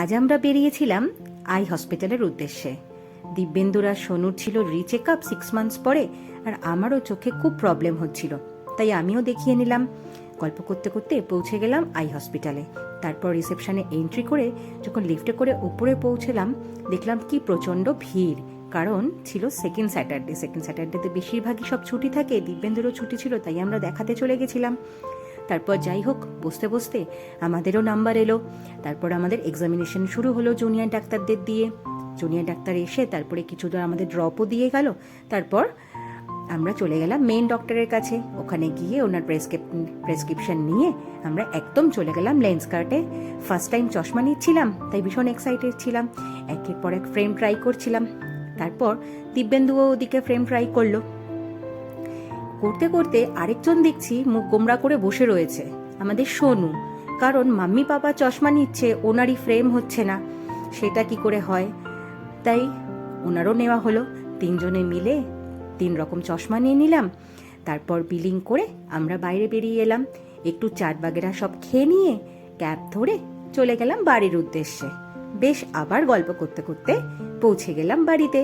আজ আমরা বেরিয়েছিলাম আই হসপিটালের উদ্দেশ্যে। দিব্যেন্দুর আর সোনুর ছিল রি-চেক আপ 6 মান্থস পরে, আর আমারও চোখে খুব প্রবলেম হচ্ছিল, তাই আমিও দেখিয়ে নিলাম। গল্প করতে করতে পৌঁছে গেলাম আই হসপিটালে। তারপর রিসেপশনে এন্ট্রি করে যখন লিফটে করে উপরে পৌঁছলাম, দেখলাম কি প্রচণ্ড ভিড়। কারণ ছিল সেকেন্ড স্যাটারডেতে বেশিরভাগই সব ছুটি থাকে, দিব্যেন্দুরও ছুটি ছিল, তাই আমরা দেখাতে চলে গেছিলাম। তারপর যাই হোক, বসতে বসতে আমাদেরও নাম্বার এলো। তারপর আমাদের এক্সামিনেশন শুরু হলো জুনিয়র ডাক্তারদের দিয়ে। জুনিয়র ডাক্তার এসে তারপরে কিছুটা আমাদের ড্রপও দিয়ে গেল। তারপর আমরা চলে গেলাম মেন ডক্টরের কাছে। ওখানে গিয়ে ওনার প্রেসক্রিপশন নিয়ে আমরা একদম চলে গেলাম লেন্সকার্টে। ফার্স্ট টাইম চশমা নিচ্ছিলাম, তাই ভীষণ এক্সাইটেড ছিলাম। একের পর এক ফ্রেম ট্রাই করছিলাম। তারপর দিব্যেন্দুও ওদিকে ফ্রেম ট্রাই করলো। করতে করতে আরেকজন দেখছি মুখ গোমড়া করে বসে রয়েছে, আমাদের সোনু। কারণ মাম্মি পাপা চশমা নিচ্ছে, ওনারই ফ্রেম হচ্ছে না, সেটা কি করে হয়। তাই ওনারও নেওয়া হলো। 3 জনে মিলে 3 রকম চশমা নিয়ে নিলাম। তারপর বিলিং করে আমরা বাইরে বেরিয়ে এলাম। একটু চাট বাগেরা সব খেয়ে নিয়ে ক্যাব ধরে চলে গেলাম বাড়ির উদ্দেশ্যে। বেশ আবার গল্প করতে করতে পৌঁছে গেলাম বাড়িতে।